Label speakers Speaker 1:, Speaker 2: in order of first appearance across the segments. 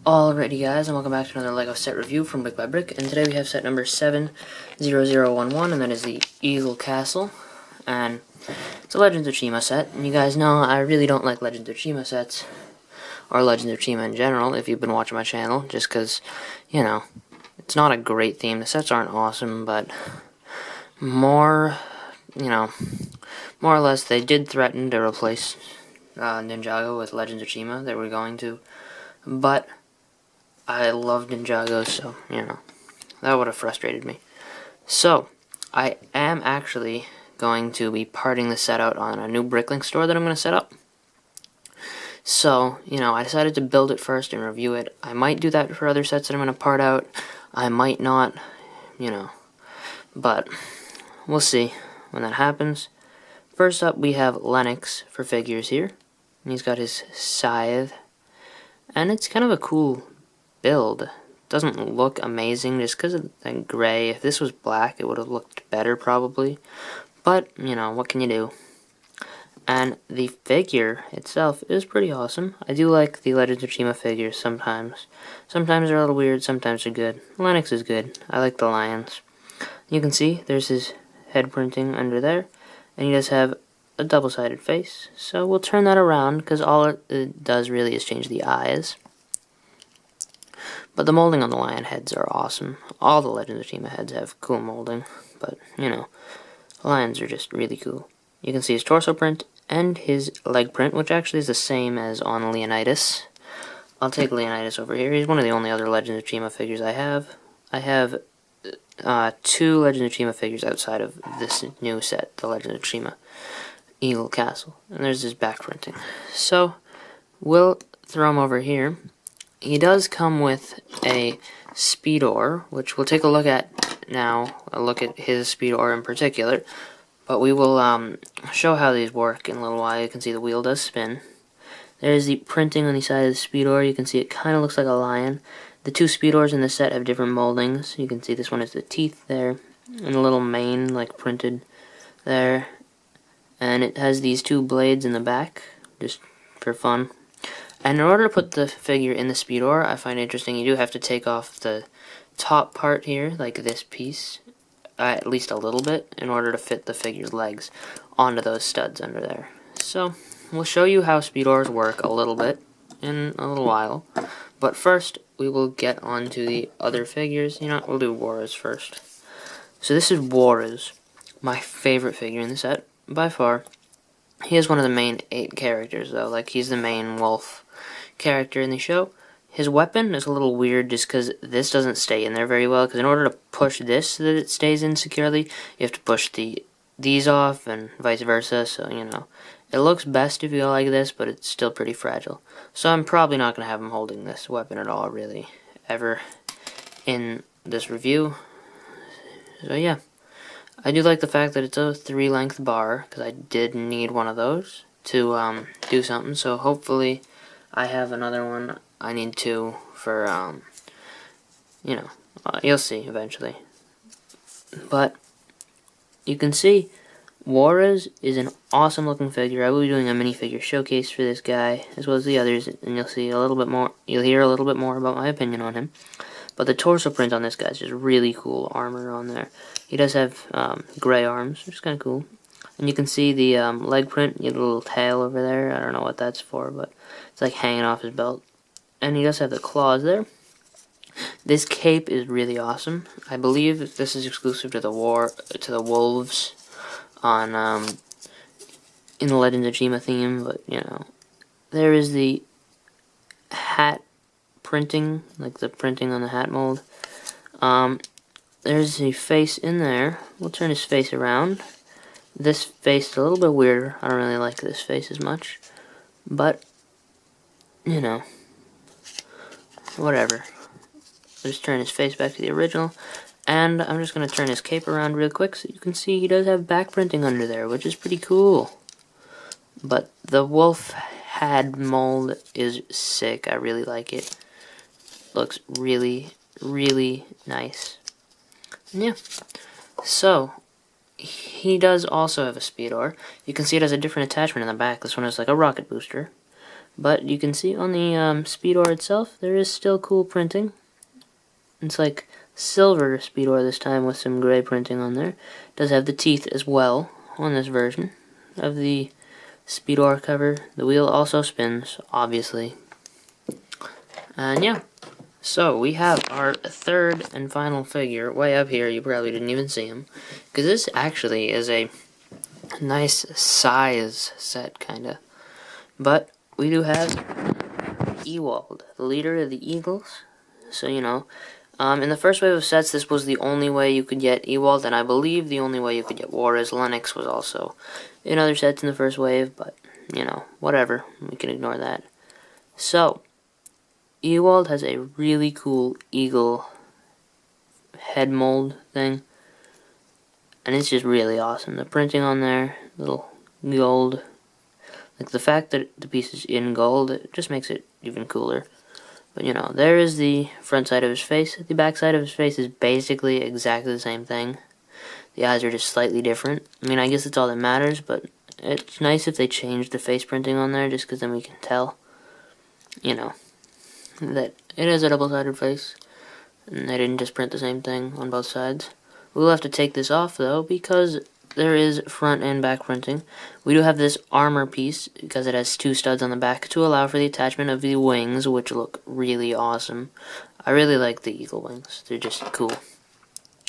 Speaker 1: Alrighty guys, and welcome back to another LEGO set review from Brick by Brick, and today we have set number 70011, and that is the Eagle Castle, and it's a Legends of Chima set, and you guys know I really don't like Legends of Chima sets, or Legends of Chima in general, if you've been watching my channel, just because, you know, it's not a great theme. The sets aren't awesome, but more or less, they did threaten to replace Ninjago with Legends of Chima. They were going to, but I love Ninjago, so, that would have frustrated me. So, I am actually going to be parting the set out on a new Bricklink store that I'm going to set up. So, I decided to build it first and review it. I might do that for other sets that I'm going to part out. I might not, but we'll see when that happens. First up, we have Lennox for figures here. And he's got his scythe. And it's kind of a cool build. Doesn't look amazing just because of the gray. If this was black, it would have looked better probably. But, what can you do? And the figure itself is pretty awesome. I do like the Legends of Chima figures sometimes. Sometimes they're a little weird, sometimes they're good. Lennox is good. I like the lions. You can see there's his head printing under there. And he does have a double-sided face. So we'll turn that around because all it does really is change the eyes. But the molding on the lion heads are awesome. All the Legends of Chima heads have cool molding. But, lions are just really cool. You can see his torso print and his leg print, which actually is the same as on Leonidas. I'll take Leonidas over here. He's one of the only other Legends of Chima figures I have. I have two Legends of Chima figures outside of this new set, the Legends of Chima Eagle Castle. And there's his back printing. So, we'll throw him over here. He does come with a speed ore, which we'll take a look at now. A look at his speed ore in particular. But we will show how these work in a little while. You can see the wheel does spin. There's the printing on the side of the speed ore. You can see it kind of looks like a lion. The two speed ores in the set have different moldings. You can see this one has the teeth there, and a little mane like printed there. And it has these two blades in the back, just for fun. And in order to put the figure in the speed ore, I find it interesting, you do have to take off the top part here, like this piece, at least a little bit, in order to fit the figure's legs onto those studs under there. So, we'll show you how speed ores work a little bit in a little while. But first, we will get on to the other figures. We'll do Warez first. So this is Warez, my favorite figure in the set, by far. He is one of the main 8 characters, though. Like, he's the main wolf character in the show. His weapon is a little weird just because this doesn't stay in there very well, because in order to push this so that it stays in securely, you have to push these off and vice versa, so, it looks best if you go like this, but it's still pretty fragile. So I'm probably not going to have him holding this weapon at all, really, ever in this review. So yeah, I do like the fact that it's a 3-length bar, because I did need one of those to do something, so hopefully I have another one. I need 2 for, you'll see eventually. But you can see Warez is an awesome looking figure. I will be doing a minifigure showcase for this guy, as well as the others, and you'll see a little bit more, you'll hear a little bit more about my opinion on him. But the torso print on this guy is just really cool armor on there. He does have gray arms, which is kind of cool. And you can see the leg print, the little tail over there. I don't know what that's for, but it's like hanging off his belt. And he does have the claws there. This cape is really awesome. I believe this is exclusive to the wolves on in the Legends of Chima theme, but there is the hat printing, like the printing on the hat mold. There's a face in there. We'll turn his face around. This face is a little bit weirder. I don't really like this face as much, but whatever. I'll just turn his face back to the original. And I'm just going to turn his cape around real quick so you can see he does have back printing under there, which is pretty cool. But the wolf head mold is sick. I really like it. Looks really, really nice. And yeah. So, he does also have a speed ore. You can see it has a different attachment in the back. This one has like a rocket booster. But you can see on the Speedor itself, there is still cool printing. It's like silver Speedor this time with some gray printing on there. It does have the teeth as well on this version of the Speedor cover. The wheel also spins, obviously. And yeah, so we have our third and final figure way up here. You probably didn't even see him, because this actually is a nice size set, kinda. But we do have Ewald, the leader of the Eagles. So, you know, in the first wave of sets, this was the only way you could get Ewald, and I believe the only way you could get Juarez. Lennox was also in other sets in the first wave, but, you know, whatever. We can ignore that. So, Ewald has a really cool eagle head mold thing, and it's just really awesome. The printing on there, little gold, like the fact that the piece is in gold, it just makes it even cooler. But you know, there is the front side of his face. The back side of his face is basically exactly the same thing. The eyes are just slightly different. I mean, I guess it's all that matters, but it's nice if they change the face printing on there, just because then we can tell, you know, that it is a double-sided face, and they didn't just print the same thing on both sides. We'll have to take this off, though, because there is front and back printing. We do have this armor piece, because it has two studs on the back to allow for the attachment of the wings, which look really awesome. I really like the eagle wings. They're just cool.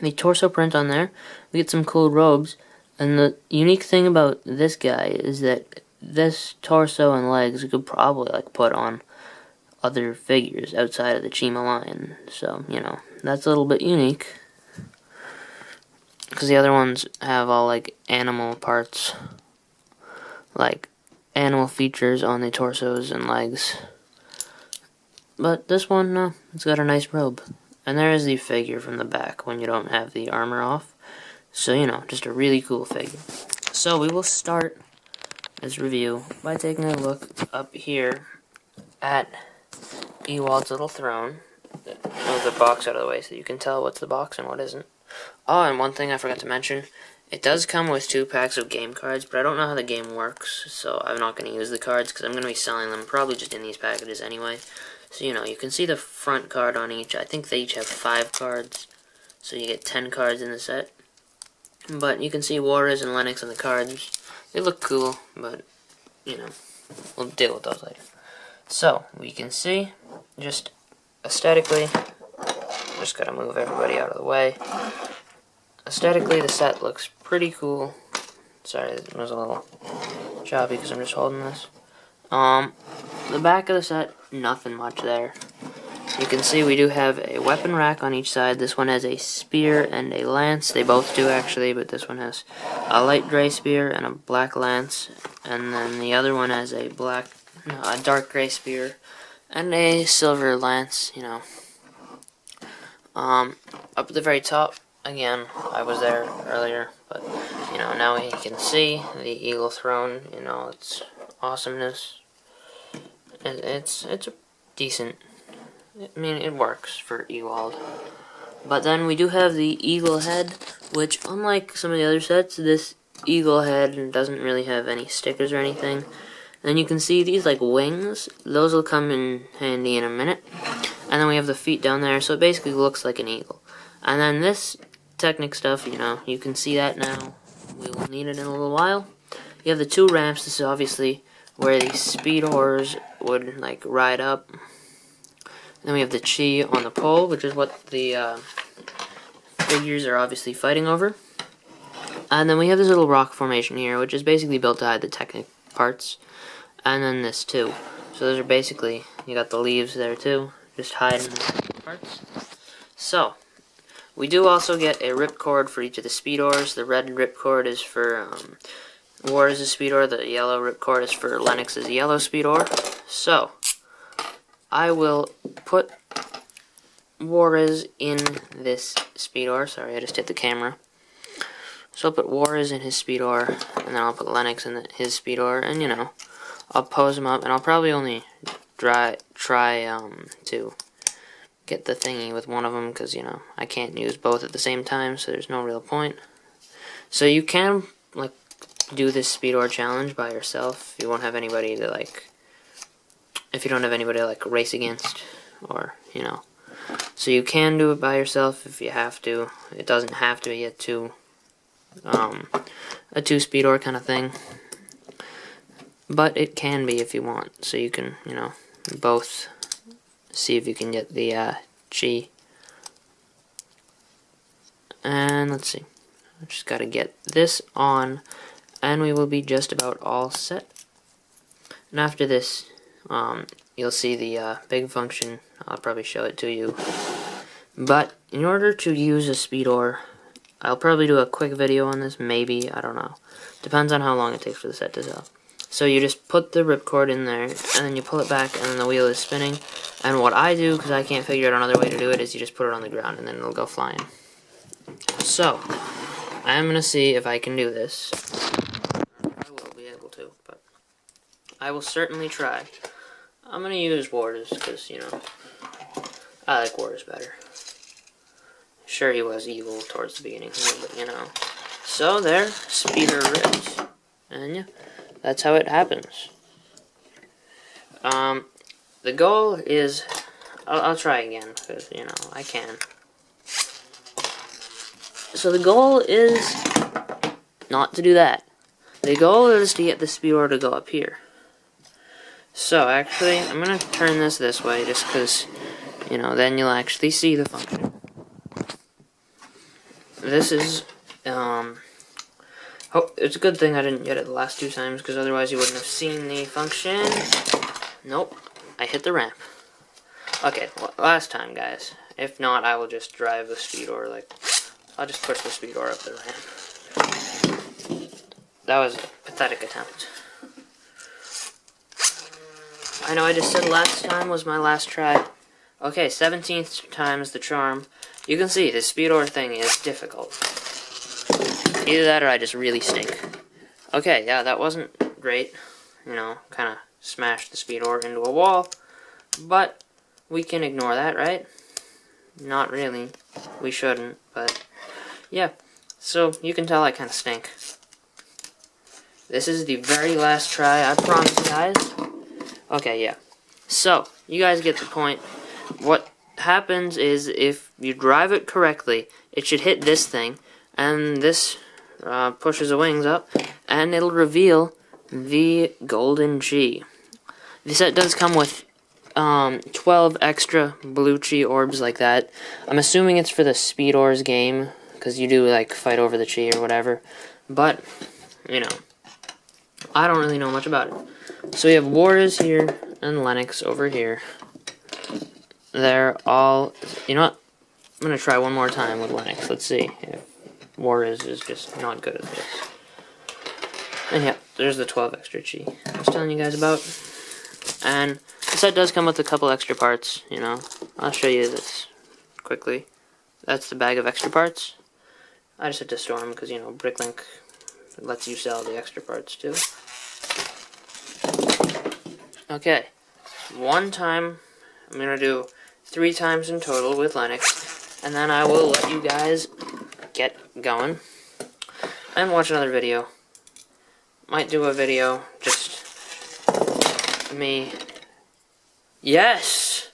Speaker 1: The torso print on there, we get some cool robes, and the unique thing about this guy is that this torso and legs you could probably like put on other figures outside of the Chima line. So, you know, that's a little bit unique, because the other ones have all like animal parts, like animal features on the torsos and legs. But this one, no, it's got a nice robe. And there is the figure from the back when you don't have the armor off. So, you know, just a really cool figure. So we will start this review by taking a look up here at Ewald's little throne. Move the box out of the way so you can tell what's the box and what isn't. Oh, and one thing I forgot to mention, it does come with 2 packs of game cards, but I don't know how the game works, so I'm not going to use the cards because I'm going to be selling them probably just in these packages anyway. So, you know, you can see the front card on each. I think they each have 5 cards, so you get 10 cards in the set. But you can see Juarez and Lennox on the cards. They look cool, but, you know, we'll deal with those later. So, we can see, just aesthetically, just gotta move everybody out of the way. Aesthetically, the set looks pretty cool. Sorry, it was a little choppy because I'm just holding this. The back of the set, nothing much there. You can see we do have a weapon rack on each side. This one has a spear and a lance. They both do actually, but this one has a light gray spear and a black lance. And then the other one has a dark gray spear and a silver lance, you know. Up at the very top, again, I was there earlier, but, you know, now we can see the eagle throne, you know, its awesomeness. It's a decent, I mean, it works for Ewald. But then we do have the eagle head, which, unlike some of the other sets, this eagle head doesn't really have any stickers or anything. Then you can see these, like, wings. Those will come in handy in a minute. And then we have the feet down there, so it basically looks like an eagle. And then this Technic stuff, you know, you can see that now. We will need it in a little while. You have the 2 ramps. This is obviously where the Speedors would, like, ride up. Then we have the Chi on the pole, which is what the figures are obviously fighting over. And then we have this little rock formation here, which is basically built to hide the Technic parts. And then this too. So those are basically, you got the leaves there too, just hiding the parts. So, we do also get a ripcord for each of the Speedors. The red ripcord is for Juarez's Speedor, the yellow ripcord is for Lennox's yellow Speedor. So, I will put Juarez in this Speedor. Sorry, I just hit the camera. So I'll put Juarez in his Speedor, and then I'll put Lennox in his Speedor, and you know, I'll pose them up, and I'll probably only try to get the thingy with one of them, because, you know, I can't use both at the same time, so there's no real point. So you can, like, do this Speedor challenge by yourself. You won't have anybody to, like, if you don't have anybody to like race against, or you know. So you can do it by yourself if you have to. It doesn't have to be a two-speed or kind of thing, but it can be if you want. So you can, you know, both see if you can get the Chi. And let's see. I just gotta get this on, and we will be just about all set. And after this, you'll see the big function. I'll probably show it to you. But in order to use a speedor, I'll probably do a quick video on this, maybe, I don't know. Depends on how long it takes for the set to sell. So you just put the ripcord in there, and then you pull it back, and then the wheel is spinning. And what I do, because I can't figure out another way to do it, is you just put it on the ground, and then it'll go flying. So, I'm going to see if I can do this. I will be able to, but I will certainly try. I'm going to use Waters, because, you know, I like Waters better. Sure, he was evil towards the beginning, but, you know. So, there, speeder rips. And, yeah, that's how it happens. The goal is... I'll try again, because, you know, I can. So the goal is not to do that. The goal is to get the speedor to go up here. So actually, I'm going to turn this way just because, you know, then you'll actually see the function. This is, it's a good thing I didn't get it the last 2 times, because otherwise you wouldn't have seen the function. Nope, I hit the ramp. Okay, last time, guys. If not, I will just drive the speedor, like... I'll just push the speedor up the ramp. That was a pathetic attempt. I know I just said last time was my last try. Okay, 17th time's the charm. You can see the speedor thing is difficult. Either that or I just really stink. Okay, yeah, that wasn't great. You know, kind of smashed the speedor into a wall. But we can ignore that, right? Not really. We shouldn't, but... yeah, so you can tell I kind of stink. This is the very last try, I promise, guys. Okay, yeah. So, you guys get the point. What happens is, if you drive it correctly, it should hit this thing, and this pushes the wings up, and it'll reveal the golden Chi. The set does come with 12 extra blue Chi orbs like that. I'm assuming it's for the Speedor's game, because you do, like, fight over the Chi or whatever. But, you know, I don't really know much about it. So we have Waters here and Lennox over here. They're all... you know what? I'm going to try one more time with Lennox. Let's see if Waters is just not good at this. And yeah, there's the 12 extra Chi I was telling you guys about. And the set does come with a couple extra parts, you know. I'll show you this quickly. That's the bag of extra parts. I just had to store them because, you know, Bricklink lets you sell the extra parts too. Okay, one time, I'm going to do 3 times in total with Lennox, and then I will let you guys get going and watch another video. Might do a video, just me. Yes!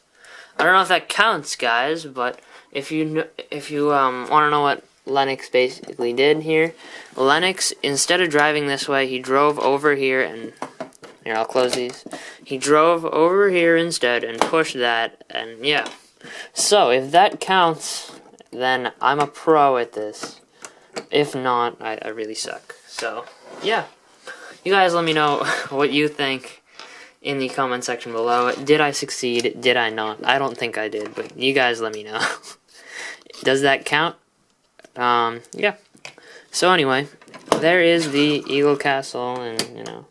Speaker 1: I don't know if that counts, guys, but if you want to know what Lennox basically did here, Lennox, instead of driving this way, he drove over here, and here, I'll close these. He drove over here instead and pushed that, and yeah. So, if that counts, then I'm a pro at this. If not, I really suck. So, yeah. You guys let me know what you think in the comment section below. Did I succeed? Did I not? I don't think I did, but you guys let me know. Does that count? Yeah. So anyway, there is the Eagle Castle, and, you know,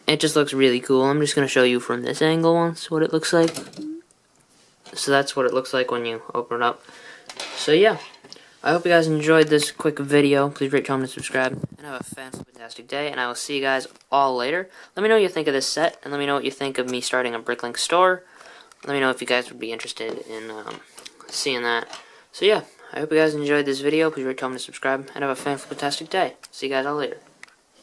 Speaker 1: it just looks really cool. I'm just going to show you from this angle once what it looks like. So that's what it looks like when you open it up. So yeah, I hope you guys enjoyed this quick video. Please rate, comment, and subscribe, and have a fantastic day, and I will see you guys all later. Let me know what you think of this set, and let me know what you think of me starting a Bricklink store. Let me know if you guys would be interested in seeing that. So yeah, I hope you guys enjoyed this video. Please rate, comment, and subscribe, and have a fantastic day. See you guys all later.